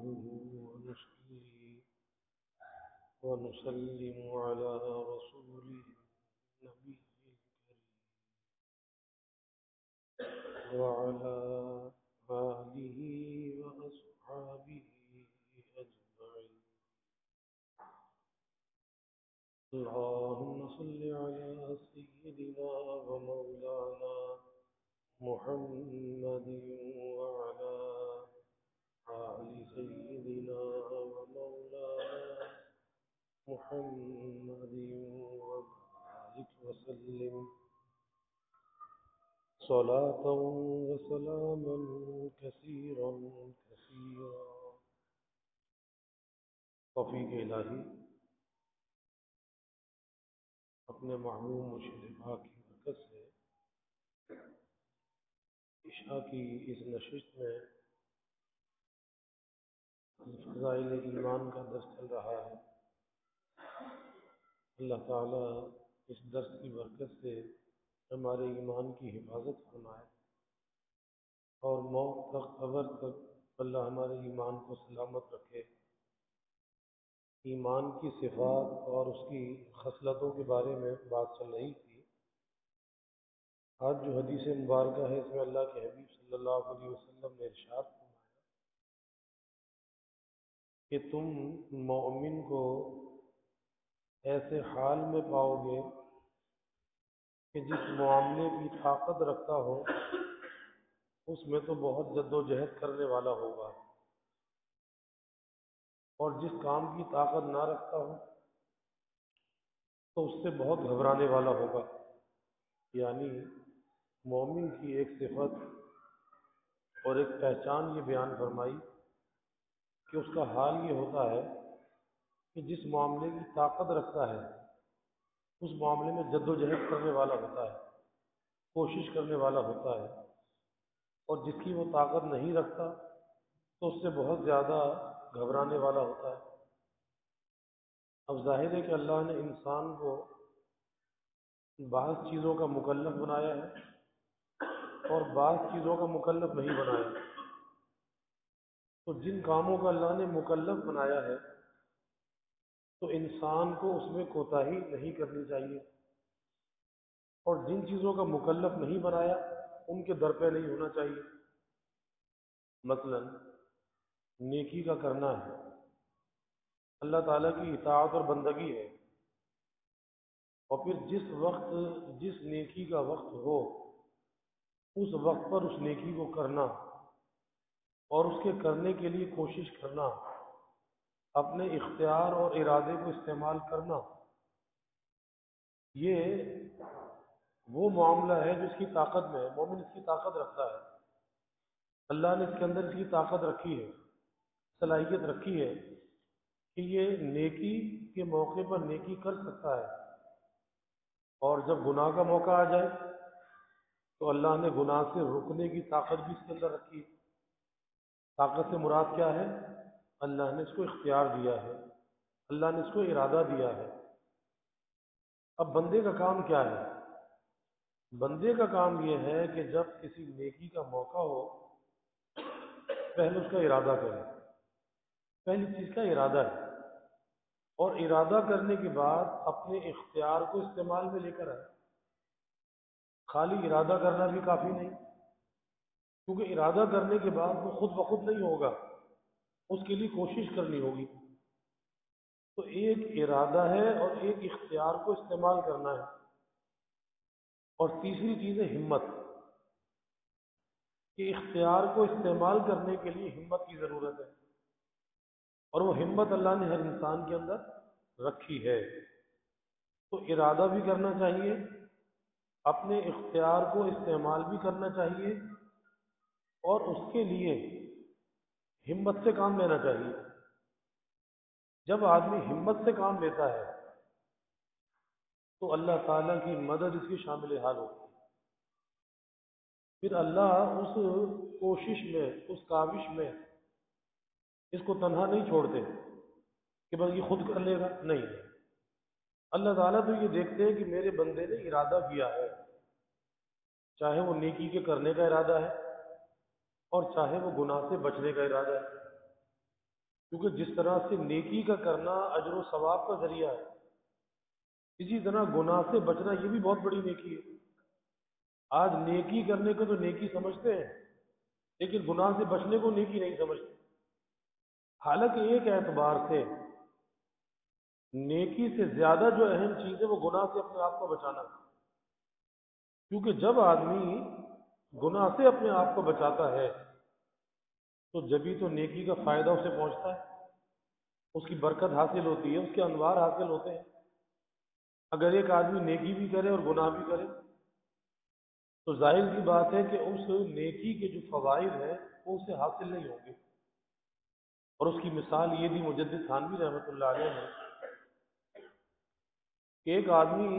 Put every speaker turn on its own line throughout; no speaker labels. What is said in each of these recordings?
ونصلي ونسلم على رسوله النبي الكريم وعلى آله وأصحابه أجمعين. اللهم صل على سيدنا ومولانا محمد وعلى آل سيدنا ومولانا محمد وبارك وسلم صلاة وسلاما كثيرا كثيرا. توفیق الہی اپنے محبوب مرشد پاک کی برکت سے عشاء کی اس نشست میں فضائل ایمان کا درس چل رہا ہے. اللہ تعالیٰ اس درس کی برکت سے ہمارے ایمان کی حفاظت فرمائے اور موت تک قبر تک اللہ ہمارے ایمان کو سلامت رکھے. ایمان کی صفات اور اس کی خصلتوں کے بارے میں بات چل رہی تھی. آج جو حدیث مبارکہ ہے اس میں اللہ کے حبیب صلی اللہ علیہ وسلم نے ارشاد فرمایا کہ تم مومن کو ایسے حال میں پاؤ گے کہ جس معاملے کی طاقت رکھتا ہو اس میں تو بہت جد و جہد کرنے والا ہوگا، اور جس کام کی طاقت نہ رکھتا ہو تو اس سے بہت گھبرانے والا ہوگا. یعنی مومن کی ایک صفت اور ایک پہچان یہ بیان فرمائی کہ اس کا حال یہ ہوتا ہے کہ جس معاملے کی طاقت رکھتا ہے اس معاملے میں جد و جہد کرنے والا ہوتا ہے، کوشش کرنے والا ہوتا ہے، اور جس کی وہ طاقت نہیں رکھتا تو اس سے بہت زیادہ گھبرانے والا ہوتا ہے. اب ظاہر ہے کہ اللہ نے انسان کو بعض چیزوں کا مکلف بنایا ہے اور بعض چیزوں کا مکلف نہیں بنایا. تو جن کاموں کا اللہ نے مکلف بنایا ہے تو انسان کو اس میں کوتاہی نہیں کرنی چاہیے، اور جن چیزوں کا مکلف نہیں بنایا ان کے در پہ نہیں ہونا چاہیے. مثلا نیکی کا کرنا ہے، اللہ تعالیٰ کی اطاعت اور بندگی ہے، اور پھر جس وقت جس نیکی کا وقت ہو اس وقت پر اس نیکی کو کرنا اور اس کے کرنے کے لیے کوشش کرنا، اپنے اختیار اور ارادے کو استعمال کرنا، یہ وہ معاملہ ہے جو اس کی طاقت میں ہے. مومن اس کی طاقت رکھتا ہے، اللہ نے اس کے اندر اس کی طاقت رکھی ہے، صلاحیت رکھی ہے کہ یہ نیکی کے موقع پر نیکی کر سکتا ہے، اور جب گناہ کا موقع آ جائے تو اللہ نے گناہ سے رکنے کی طاقت بھی اس کے اندر رکھی ہے. طاقت سے مراد کیا ہے؟ اللہ نے اس کو اختیار دیا ہے، اللہ نے اس کو ارادہ دیا ہے. اب بندے کا کام کیا ہے؟ بندے کا کام یہ ہے کہ جب کسی نیکی کا موقع ہو پہلے اس کا ارادہ کرے. پہلی چیز کا ارادہ ہے، اور ارادہ کرنے کے بعد اپنے اختیار کو استعمال میں لے کر آئے. خالی ارادہ کرنا بھی کافی نہیں، کیونکہ ارادہ کرنے کے بعد وہ خود بخود نہیں ہوگا، اس کے لیے کوشش کرنی ہوگی. تو ایک ارادہ ہے اور ایک اختیار کو استعمال کرنا ہے. اور تیسری چیز ہے ہمت، کہ اختیار کو استعمال کرنے کے لیے ہمت کی ضرورت ہے، اور وہ ہمت اللہ نے ہر انسان کے اندر رکھی ہے. تو ارادہ بھی کرنا چاہیے، اپنے اختیار کو استعمال بھی کرنا چاہیے، اور اس کے لیے ہمت سے کام لینا چاہیے. جب آدمی ہمت سے کام لیتا ہے تو اللہ تعالیٰ کی مدد اس کی شامل حال ہوتی ہے. پھر اللہ اس کوشش میں، اس کاوش میں اس کو تنہا نہیں چھوڑتے کہ بس یہ خود کر لے گا. نہیں، اللہ تعالیٰ تو یہ دیکھتے ہیں کہ میرے بندے نے ارادہ کیا ہے، چاہے وہ نیکی کے کرنے کا ارادہ ہے اور چاہے وہ گناہ سے بچنے کا ارادہ ہے. کیونکہ جس طرح سے نیکی کا کرنا اجر و ثواب کا ذریعہ ہے، اسی طرح گناہ سے بچنا یہ بھی بہت بڑی نیکی ہے۔ آج نیکی کرنے کو تو نیکی سمجھتے ہیں، لیکن گناہ سے بچنے کو نیکی نہیں سمجھتے۔ حالانکہ ایک اعتبار سے نیکی سے زیادہ جو اہم چیز ہے وہ گناہ سے اپنے آپ کو بچانا ہے، کیونکہ جب آدمی گناہ سے اپنے آپ کو بچاتا ہے تو جبھی تو نیکی کا فائدہ اسے پہنچتا ہے، اس کی برکت حاصل ہوتی ہے، اس کے انوار حاصل ہوتے ہیں۔ اگر ایک آدمی نیکی بھی کرے اور گناہ بھی کرے تو ظاہر سی بات ہے کہ اس نیکی کے جو فوائد ہیں وہ اسے حاصل نہیں ہوں گے۔ اور اس کی مثال یہ دی مجدد تھانوی رحمۃ اللہ علیہ نے کہ ایک آدمی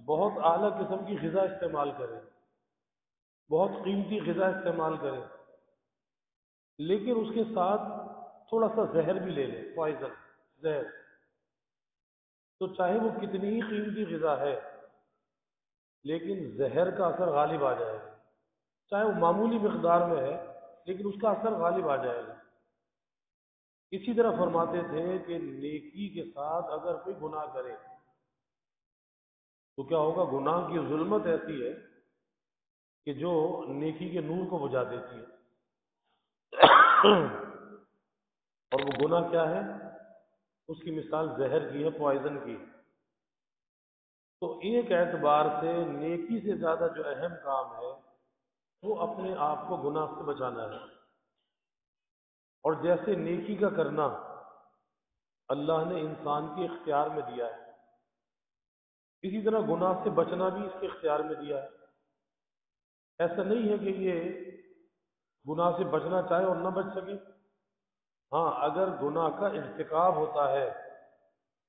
بہت اعلیٰ قسم کی غذا استعمال کرے، بہت قیمتی غذا استعمال کرے، لیکن اس کے ساتھ تھوڑا سا زہر بھی لے لے، پوائزن، زہر، تو چاہے وہ کتنی ہی قیمتی غذا ہے لیکن زہر کا اثر غالب آ جائے گا، چاہے وہ معمولی مقدار میں ہے لیکن اس کا اثر غالب آ جائے گا۔ اسی طرح فرماتے تھے کہ نیکی کے ساتھ اگر کوئی گناہ کرے تو کیا ہوگا؟ گناہ کی ظلمت ایسی ہے کہ جو نیکی کے نور کو بجھا دیتی ہے۔ اور وہ گناہ کیا ہے؟ اس کی مثال زہر کی ہے، پوائزن کی ہے۔ تو ایک اعتبار سے نیکی سے زیادہ جو اہم کام ہے وہ اپنے آپ کو گناہ سے بچانا ہے۔ اور جیسے نیکی کا کرنا اللہ نے انسان کے اختیار میں دیا ہے، اسی طرح گناہ سے بچنا بھی اس کے اختیار میں دیا ہے۔ ایسا نہیں ہے کہ یہ گناہ سے بچنا چاہے اور نہ بچ سکے۔ ہاں، اگر گناہ کا ارتکاب ہوتا ہے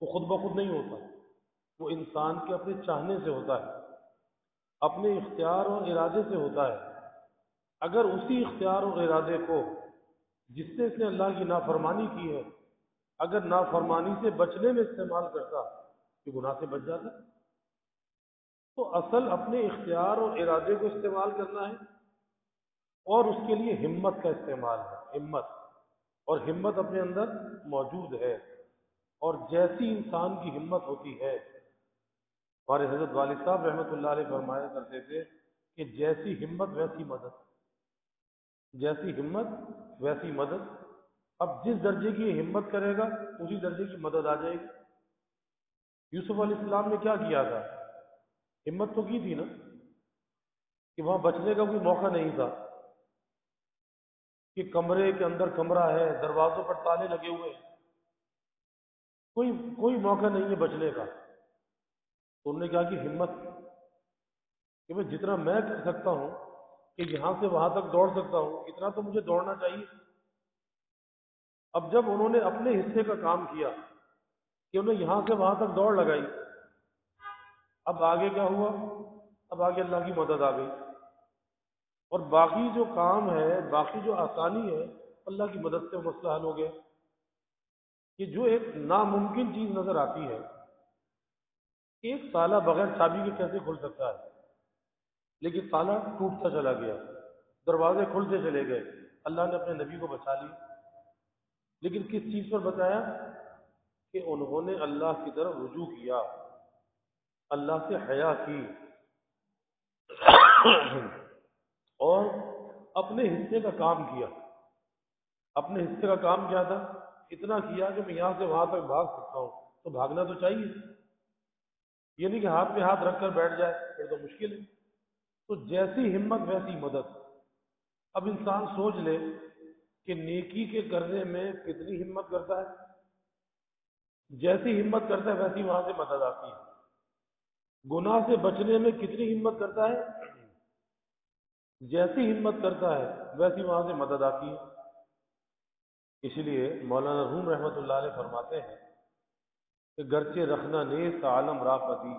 وہ خود بخود نہیں ہوتا، وہ انسان کے اپنے چاہنے سے ہوتا ہے، اپنے اختیار اور ارادے سے ہوتا ہے۔ اگر اسی اختیار اور ارادے کو جس سے اس نے اللہ کی نافرمانی کی ہے اگر نافرمانی سے بچنے میں استعمال کرتا تو گناہ سے بچ جاتا۔ تو اصل اپنے اختیار اور ارادے کو استعمال کرنا ہے اور اس کے لیے ہمت کا استعمال ہے، ہمت، اور ہمت اپنے اندر موجود ہے۔ اور جیسی انسان کی ہمت ہوتی ہے، ہمارے حضرت والد صاحب رحمۃ اللہ علیہ فرمایا کرتے تھے کہ جیسی ہمت ویسی مدد، جیسی ہمت ویسی مدد۔ اب جس درجے کی یہ ہمت کرے گا اسی درجے کی مدد آ جائے گی۔ یوسف علیہ السلام نے کیا کیا تھا؟ ہمت تو کی تھی نا، کہ وہاں بچنے کا کوئی موقع نہیں تھا، کہ کمرے کے اندر کمرہ ہے، دروازوں پر تالے لگے ہوئے ہیں، کوئی موقع نہیں ہے بچنے کا۔ تو انہوں نے کہا کہ ہمت، کہ میں جتنا میں کر سکتا ہوں کہ یہاں سے وہاں تک دوڑ سکتا ہوں اتنا تو مجھے دوڑنا چاہیے۔ اب جب انہوں نے اپنے حصے کا کام کیا کہ انہوں نے یہاں سے وہاں تک دوڑ لگائی، اب آگے کیا ہوا؟ اب آگے اللہ کی مدد آ گئی، اور باقی جو کام ہے، باقی جو آسانی ہے، اللہ کی مدد سے وہ مسئلہ حل ہو گیا۔ کہ جو ایک ناممکن چیز نظر آتی ہے، ایک تالا بغیر چابی کے کیسے کھل سکتا ہے، لیکن تالا ٹوٹتا چلا گیا، دروازے کھلتے چلے گئے، اللہ نے اپنے نبی کو بچا لی۔ لیکن کس چیز پر بتایا؟ کہ انہوں نے اللہ کی طرف رجوع کیا، اللہ سے حیا کی، اور اپنے حصے کا کام کیا۔ اپنے حصے کا کام کیا تھا؟ اتنا کیا کہ میں یہاں سے وہاں تک بھاگ سکتا ہوں، تو بھاگنا تو چاہیے، یہ نہیں کہ ہاتھ میں ہاتھ رکھ کر بیٹھ جائے، پھر تو مشکل ہے۔ تو جیسی ہمت ویسی مدد۔ اب انسان سوچ لے کہ نیکی کے کرنے میں کتنی ہمت کرتا ہے، جیسی ہمت کرتا ہے ویسی وہاں سے مدد آتی ہے۔ گناہ سے بچنے میں کتنی ہمت کرتا ہے، جیسی ہمت کرتا ہے ویسی وہاں سے مدد آتی ہے۔ اسی لیے مولانا روم رحمۃ اللہ علیہ فرماتے ہیں کہ گرچہ رکھنا نیست عالم را پدی،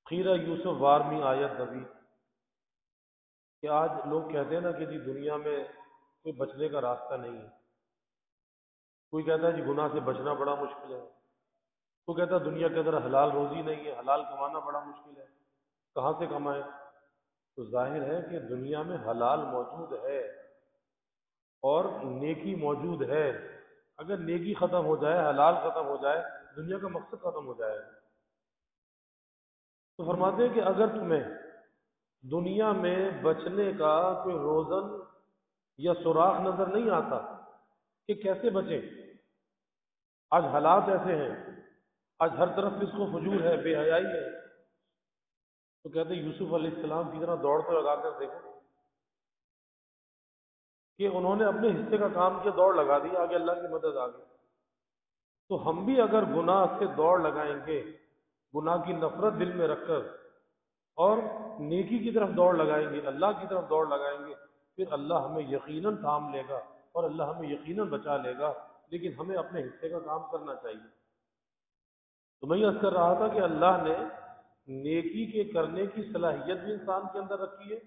خیرہ یوسف وارمی آیت نبی۔ کہ آج لوگ کہتے ہیں نا کہ جی دنیا میں کوئی بچنے کا راستہ نہیں ہے، کوئی کہتا ہے جی گناہ سے بچنا بڑا مشکل ہے، کوئی کہتا ہے دنیا کے اندر حلال روزی نہیں ہے، حلال کمانا بڑا مشکل ہے، کہاں سے کمائیں؟ تو ظاہر ہے کہ دنیا میں حلال موجود ہے اور نیکی موجود ہے، اگر نیکی ختم ہو جائے، حلال ختم ہو جائے، دنیا کا مقصد ختم ہو جائے گا۔ تو فرماتے ہیں کہ اگر تمہیں دنیا میں بچنے کا کوئی روزن یا سوراخ نظر نہیں آتا کہ کیسے بچیں، آج حالات ایسے ہیں، آج ہر طرف اس کو فجور ہے، بے حیائی ہے، تو کہتے ہیں یوسف علیہ السلام کی طرح دوڑ تو لگا کر دیکھو کہ انہوں نے اپنے حصے کا کام کیا، دوڑ لگا دی، آگے اللہ کی مدد آ گئی۔ تو ہم بھی اگر گناہ سے دوڑ لگائیں گے، گناہ کی نفرت دل میں رکھ کر، اور نیکی کی طرف دوڑ لگائیں گے، اللہ کی طرف دوڑ لگائیں گے، پھر اللہ ہمیں یقیناً تھام لے گا اور اللہ ہمیں یقیناً بچا لے گا۔ لیکن ہمیں اپنے حصے کا کام کرنا چاہیے۔ تو میں یہ عرض کر رہا تھا کہ اللہ نے نیکی کے کرنے کی صلاحیت بھی انسان کے اندر رکھی ہے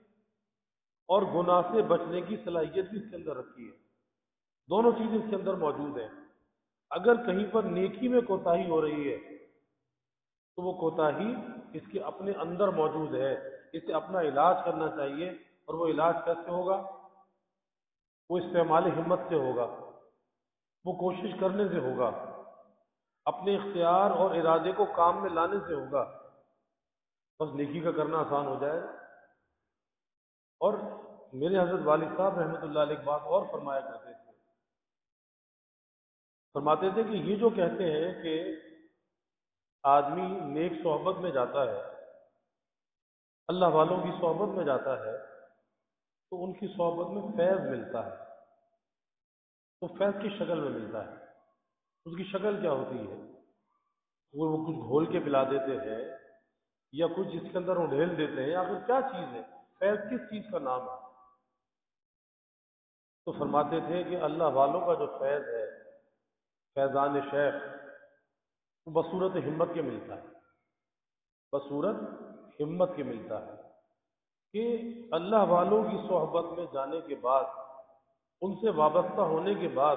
اور گناہ سے بچنے کی صلاحیت بھی اس کے اندر رکھی ہے، دونوں چیزیں اس کے اندر موجود ہیں۔ اگر کہیں پر نیکی میں کوتاہی ہو رہی ہے تو وہ کوتاہی اس کے اپنے اندر موجود ہے، اسے اپنا علاج کرنا چاہیے، اور وہ علاج کیسے ہوگا؟ وہ استعمال ہمت سے ہوگا، وہ کوشش کرنے سے ہوگا، اپنے اختیار اور ارادے کو کام میں لانے سے ہوگا، بس نیکی کا کرنا آسان ہو جائے۔ اور میرے حضرت والد صاحب رحمۃ اللہ علیہ ایک بات اور فرمایا کرتے تھے، فرماتے تھے کہ یہ جو کہتے ہیں کہ آدمی نیک صحبت میں جاتا ہے، اللہ والوں کی صحبت میں جاتا ہے، تو ان کی صحبت میں فیض ملتا ہے، تو فیض کی شکل میں ملتا ہے۔ اس کی شکل کیا ہوتی ہے؟ وہ کچھ گھول کے پلا دیتے ہیں یا کچھ جس کے اندر اڈھیل دیتے ہیں، آخر کیا چیز ہے؟ فیض کس چیز کا نام ہے؟ تو فرماتے تھے کہ اللہ والوں کا جو فیض ہے، فیضان شیخ، وہ بصورت ہمت کے ملتا ہے، بصورت ہمت کے ملتا ہے کہ اللہ والوں کی صحبت میں جانے کے بعد، ان سے وابستہ ہونے کے بعد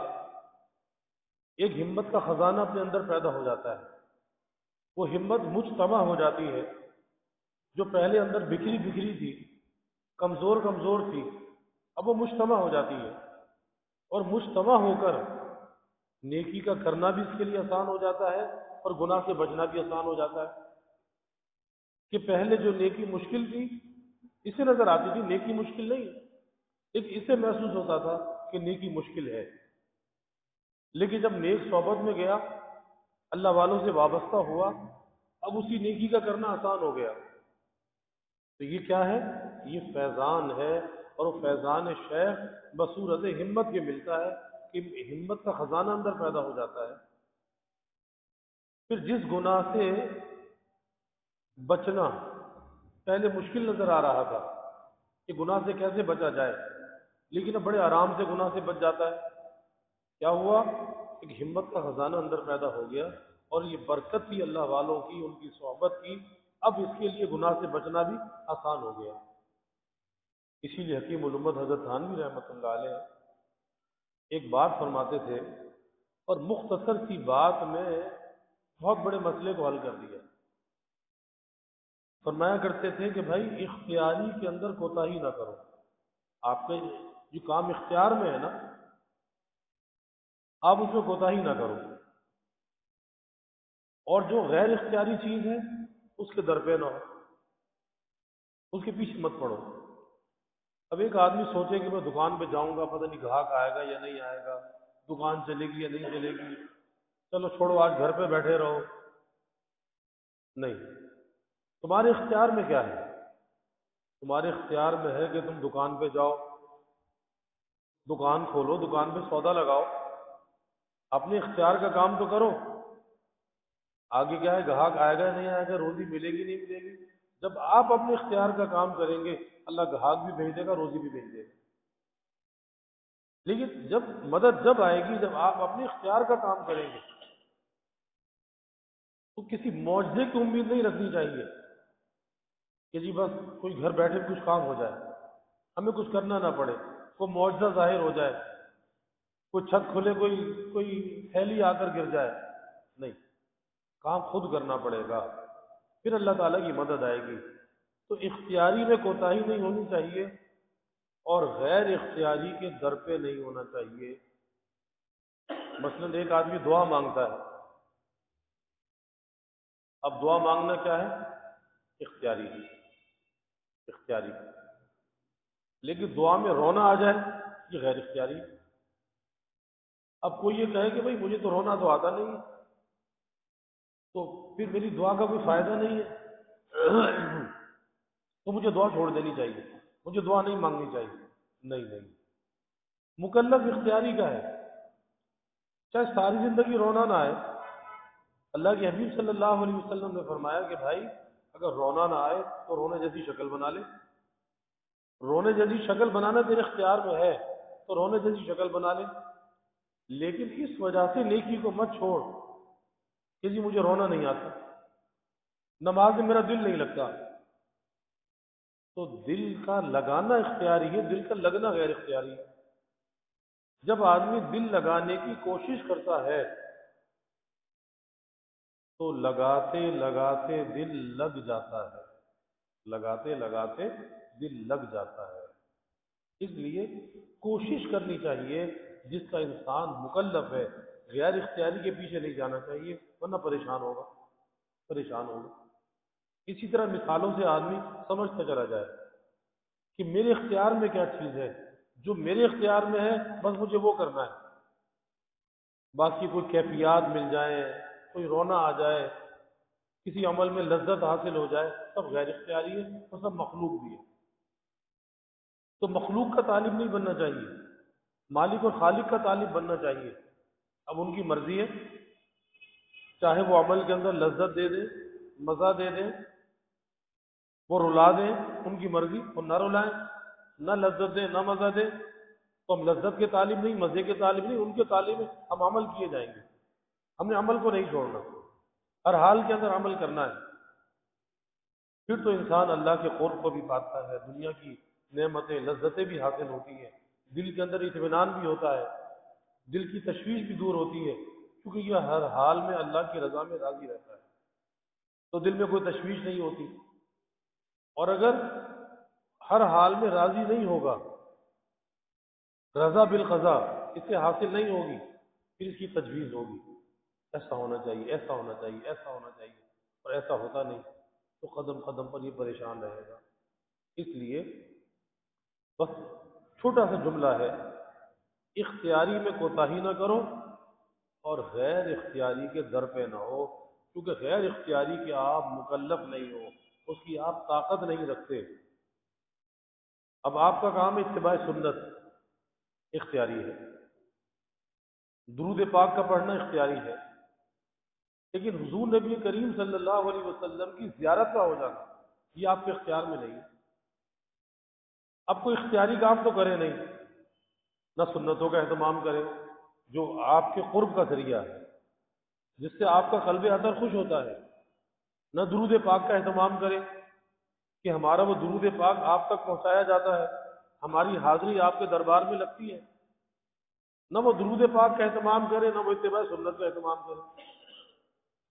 ایک ہمت کا خزانہ اپنے اندر پیدا ہو جاتا ہے۔ وہ ہمت مجتمع ہو جاتی ہے، جو پہلے اندر بکھری بکھری تھی، کمزور کمزور تھی، اب وہ مجتمع ہو جاتی ہے، اور مجتمع ہو کر نیکی کا کرنا بھی اس کے لیے آسان ہو جاتا ہے اور گناہ سے بچنا بھی آسان ہو جاتا ہے۔ کہ پہلے جو نیکی مشکل تھی، اسے نظر آتی تھی نیکی مشکل نہیں، ایک اسے محسوس ہوتا تھا کہ نیکی مشکل ہے، لیکن جب نیک صحبت میں گیا، اللہ والوں سے وابستہ ہوا، اب اسی نیکی کا کرنا آسان ہو گیا۔ تو یہ کیا ہے؟ یہ فیضان ہے، اور وہ فیضان شیخ بصورت ہمت کے ملتا ہے کہ ہمت کا خزانہ اندر پیدا ہو جاتا ہے۔ پھر جس گناہ سے بچنا پہلے مشکل نظر آ رہا تھا کہ گناہ سے کیسے بچا جائے، لیکن اب بڑے آرام سے گناہ سے بچ جاتا ہے، کیا ہوا؟ ایک ہمت کا خزانہ اندر پیدا ہو گیا، اور یہ برکت تھی اللہ والوں کی، ان کی صحبت کی، اب اس کے لیے گناہ سے بچنا بھی آسان ہو گیا۔ اسی لیے حکیم الامت حضرت تھانوی رحمۃ اللہ علیہ ایک بات فرماتے تھے، اور مختصر سی بات میں بہت بڑے مسئلے کو حل کر دیا۔ فرمایا کرتے تھے کہ بھائی اختیاری کے اندر کوتاہی نہ کرو، آپ کا جو کام اختیار میں ہے نا، آپ اس میں کوتاہی نہ کرو، اور جو غیر اختیاری چیز ہے اس کے در پہ نہ ہو، اس کے پیچھے مت پڑو۔ اب ایک آدمی سوچے کہ میں دکان پہ جاؤں گا، پتہ نہیں گاہک آئے گا یا نہیں آئے گا، دکان چلے گی یا نہیں چلے گی، چلو چھوڑو آج گھر پہ بیٹھے رہو۔ نہیں، تمہارے اختیار میں کیا ہے؟ تمہارے اختیار میں ہے کہ تم دکان پہ جاؤ، دکان کھولو، دکان پہ سودا لگاؤ، اپنے اختیار کا کام تو کرو۔ آگے کیا ہے؟ گاہک آئے گا نہیں آئے گا، روزی ملے گی نہیں ملے گی، جب آپ اپنے اختیار کا کام کریں گے، اللہ گاہک بھی بھیج دے گا، روزی بھی بھیج دے گا۔ لیکن جب مدد جب آئے گی جب آپ اپنے اختیار کا کام کریں گے، تو کسی معجزے کی امید نہیں رکھنی چاہیے کہ جی بس کوئی گھر بیٹھے کچھ کام ہو جائے، ہمیں کچھ کرنا نہ پڑے، کوئی معجزہ ظاہر ہو جائے، کوئی چھت کھلے، کوئی تھیلی آ کر گر جائے، نہیں، کام خود کرنا پڑے گا، پھر اللہ تعالیٰ کی مدد آئے گی۔ تو اختیاری میں کوتاہی نہیں ہونی چاہیے، اور غیر اختیاری کے در پہ نہیں ہونا چاہیے۔ مثلاً ایک آدمی دعا مانگتا ہے، اب دعا مانگنا کیا ہے؟ اختیاری ہے، اختیاری، لیکن دعا میں رونا آ جائے یہ غیر اختیاری ہے۔ اب کوئی یہ کہے کہ بھائی مجھے تو رونا تو آتا نہیں ہے، تو پھر میری دعا کا کوئی فائدہ نہیں ہے، تو مجھے دعا چھوڑ دینی چاہیے، مجھے دعا نہیں مانگنی چاہیے۔ نہیں نہیں، مکلف اختیاری کا ہے، چاہے ساری زندگی رونا نہ آئے۔ اللہ کے حبیب صلی اللہ علیہ وسلم نے فرمایا کہ بھائی اگر رونا نہ آئے تو رونے جیسی شکل بنا لے، رونے جیسی شکل بنانا تیرے اختیار میں ہے تو رونے جیسی شکل بنا لے، لیکن اس وجہ سے نیکی کو مت چھوڑ کہ جی مجھے رونا نہیں آتا، نماز میں میرا دل نہیں لگتا۔ تو دل کا لگانا اختیاری ہے، دل کا لگنا غیر اختیاری ہے۔ جب آدمی دل لگانے کی کوشش کرتا ہے تو لگاتے لگاتے دل لگ جاتا ہے، لگاتے لگاتے دل لگ جاتا ہے۔ اس لیے کوشش کرنی چاہیے، جس کا انسان مکلف ہے غیر اختیاری کے پیچھے نہیں جانا چاہیے، ورنہ پریشان ہوگا، پریشان ہوگا۔ اسی طرح مثالوں سے آدمی سمجھتا چلا جائے کہ میرے اختیار میں کیا چیز ہے، جو میرے اختیار میں ہے بس مجھے وہ کرنا ہے، باقی کوئی کیفیات مل جائیں، کوئی رونا آ جائے، کسی عمل میں لذت حاصل ہو جائے، سب غیر اختیاری ہے اور سب مخلوق بھی ہے۔ تو مخلوق کا طالب نہیں بننا چاہیے، مالک اور خالق کا طالب بننا چاہیے۔ اب ان کی مرضی ہے، چاہے وہ عمل کے اندر لذت دے دیں، مزہ دے دیں، وہ رلا دیں، ان کی مرضی، وہ نہ رلائیں، نہ لذت دیں نہ مزہ دیں، تو ہم لذت کے طالب نہیں، مزے کے طالب نہیں، ان کے طالب ہیں، ہم عمل کیے جائیں گے، ہم نے عمل کو نہیں چھوڑنا، ہر حال کے اندر عمل کرنا ہے۔ پھر تو انسان اللہ کے قرب کو بھی پاتا ہے، دنیا کی نعمتیں لذتیں بھی حاصل ہوتی ہیں، دل کے اندر اطمینان بھی ہوتا ہے، دل کی تشویش بھی دور ہوتی ہے، کیونکہ یہ ہر حال میں اللہ کی رضا میں راضی رہتا ہے، تو دل میں کوئی تشویش نہیں ہوتی۔ اور اگر ہر حال میں راضی نہیں ہوگا، رضا بالقضا اس سے حاصل نہیں ہوگی، پھر اس کی تجویز ہوگی، ایسا ہونا چاہیے، ایسا ہونا چاہیے، ایسا ہونا چاہیے، اور ایسا ہوتا نہیں، تو قدم قدم پر یہ پریشان رہے گا۔ اس لیے بس چھوٹا سا جملہ ہے، اختیاری میں کوتاہی نہ کرو اور غیر اختیاری کے در پہ نہ ہو، کیونکہ غیر اختیاری کے آپ مکلف نہیں ہو، اس کی آپ طاقت نہیں رکھتے۔ اب آپ کا کام اتباع سنت اختیاری ہے، درود پاک کا پڑھنا اختیاری ہے، لیکن حضور نبی کریم صلی اللہ علیہ وسلم کی زیارت کا ہو جانا یہ آپ کے اختیار میں نہیں ہے۔ اب کوئی اختیاری کام تو کرے نہیں، نہ سنتوں کا اہتمام کرے جو آپ کے قرب کا ذریعہ ہے، جس سے آپ کا قلب اطہر خوش ہوتا ہے، نہ درود پاک کا اہتمام کرے کہ ہمارا وہ درود پاک آپ تک پہنچایا جاتا ہے، ہماری حاضری آپ کے دربار میں لگتی ہے، نہ وہ درود پاک کا اہتمام کرے، نہ وہ اتباع سنت کا اہتمام کرے،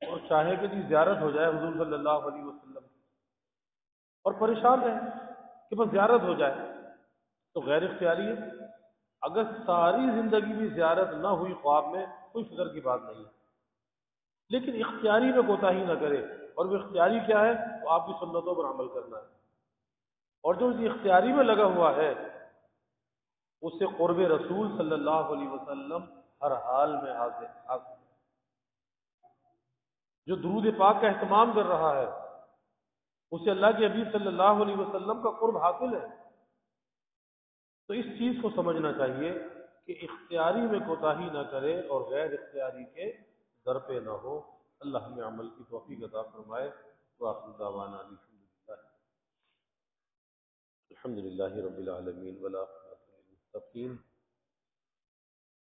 اور چاہے کہ جی زیارت ہو جائے حضور صلی اللہ علیہ وسلم کی، اور پریشان رہے کہ بس زیارت ہو جائے، تو غیر اختیاری ہے۔ اگر ساری زندگی بھی زیارت نہ ہوئی خواب میں، کوئی فکر کی بات نہیں ہے، لیکن اختیاری میں کوتاہی نہ کرے، اور وہ اختیاری کیا ہے؟ وہ آپ کی سنتوں پر عمل کرنا ہے، اور جو اس اختیاری میں لگا ہوا ہے اس سے قرب رسول صلی اللہ علیہ وسلم ہر حال میں حاصل، جو درود پاک کا اہتمام کر رہا ہے اسے اللہ کے حبیب صلی اللہ علیہ وسلم کا قرب حاصل ہے۔ تو اس چیز کو سمجھنا چاہیے کہ اختیاری میں کوتاہی نہ کرے اور غیر اختیاری کے در پہ نہ ہو۔ اللہ ہمیں عمل کی توفیق عطا فرمائے۔ وآخر دعوانا الحمد للہ رب العالمین والعاقبۃ للمتقین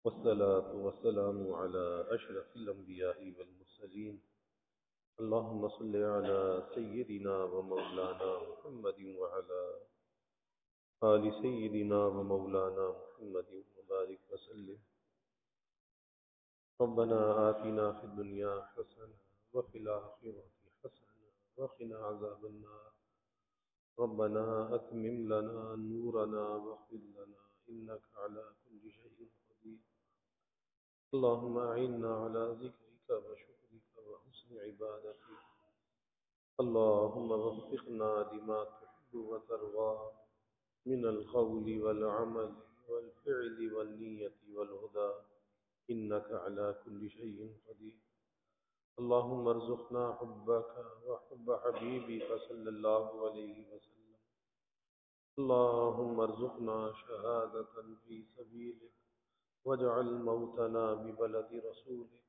والصلاة والسلام على أشرف الأنبياء والمرسلين اللهم صل على سيدنا ومولانا محمد وعلى آل سيدنا ومولانا محمد وبارك وسلم ربنا آتنا في الدنيا حسنة وفي الآخرة حسنة وقنا عذاب النار ربنا أتمم لنا نورنا واغفر لنا إنك على كل شيء قدير اللهم أعنا على ذكرك وشكرك وحسن عبادتك. اللهم وفقنا لما تحب وترضى من القول والعمل والفعل والنية والهدى، إنك على كل شيء قدير. اللهم ارزقنا حبك وحب حبيبك صلى الله عليه وسلم. اللهم ارزقنا شهادة في سبيلك واجعل موتنا ببلد رسولك.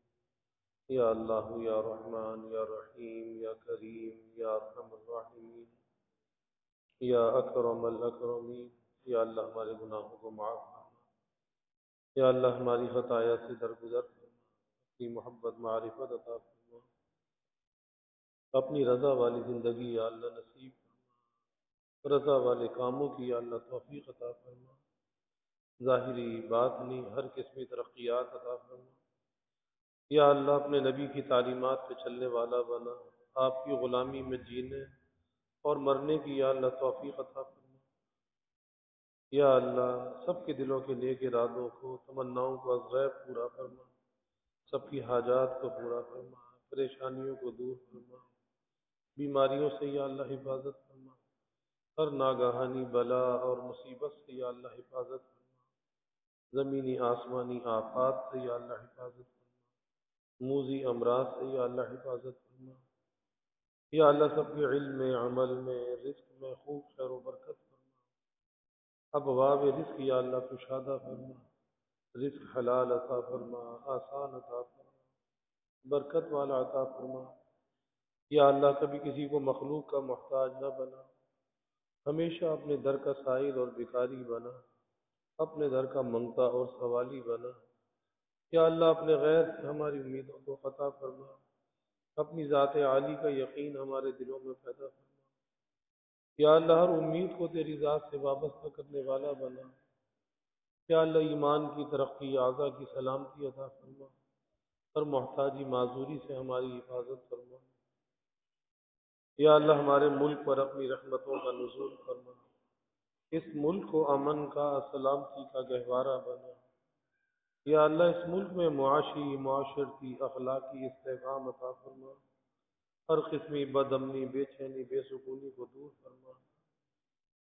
یا اللہ یا رحمان یا رحیم یا کریم یا ارحم الراحمین یا اکرم الاکرمین. یا اللہ ہمارے گناہوں کو معاف فرما. یا اللہ ہماری خطایا سے درگزر فرما. اپنی محبت معرفت عطا فرما. اپنی رضا والی زندگی یا اللہ نصیب فرما. رضا والے کاموں کی یا اللہ توفیق عطا فرما. ظاہری باطنی ہر قسمی ترقیات عطا فرما. یا اللہ اپنے نبی کی تعلیمات پہ چلنے والا بنا. آپ کی غلامی میں جینے اور مرنے کی یا اللہ توفیق عطا فرما. یا اللہ سب کے دلوں کے نیک ارادوں کو تمناؤں کو از غیب پورا فرما. سب کی حاجات کو پورا فرما. پریشانیوں کو دور فرما. بیماریوں سے یا اللہ حفاظت فرما. ہر ناگہانی بلا اور مصیبت سے یا اللہ حفاظت فرما. زمینی آسمانی آفات سے یا اللہ حفاظت فرما. موذی امراض سے یا اللہ حفاظت فرما. یا اللہ سب کے علم میں عمل میں رزق میں خوب خیر و برکت فرما. ابواب رزق یا اللہ کشادہ فرما. رزق حلال عطا فرما. آسان عطا فرما. برکت والا عطا فرما. یا اللہ کبھی کسی کو مخلوق کا محتاج نہ بنا. ہمیشہ اپنے در کا سائل اور بھکاری بنا. اپنے در کا منگتا اور سوالی بنا. یا اللہ اپنے غیر سے ہماری امیدوں کو قطع فرما. اپنی ذات عالی کا یقین ہمارے دلوں میں پیدا فرما. یا اللہ ہر امید کو تیری ذات سے وابستہ کرنے والا بنا. یا اللہ ایمان کی ترقی اعضا کی سلامتی عطا فرما. ہر محتاجی معذوری سے ہماری حفاظت فرما. یا اللہ ہمارے ملک پر اپنی رحمتوں کا نزول فرما. اس ملک کو امن کا سلامتی کا گہوارہ بنا. یا اللہ اس ملک میں معاشی معاشرتی اخلاقی استحکام عطا فرما. ہر قسمی بد امنی بے چینی بے سکونی کو دور فرما.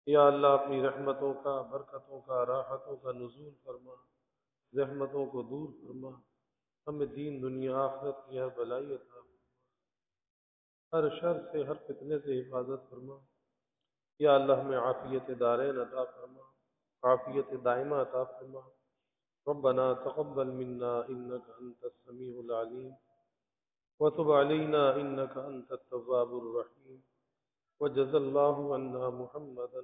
یا اللہ اپنی رحمتوں کا برکتوں کا راحتوں کا نزول فرما. رحمتوں کو دور فرما. ہمیں دین دنیا آخرت کی ہر بلائی عطا فرما. ہر شر سے ہر فتنے سے حفاظت فرما. یا اللہ ہمیں عافیت دارین عطا فرما. عافیت دائمہ عطا فرما. ربنا تقبل منا إنك أنت السميع العليم وتب علينا إنك أنت التواب الرحيم. وجزى الله عنا محمدا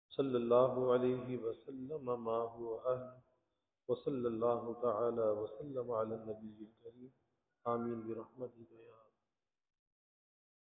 صلى الله عليه وسلم ما هو أهل. وصلى الله تعالى وسلم على النبي الكريم. آمين برحمتك يا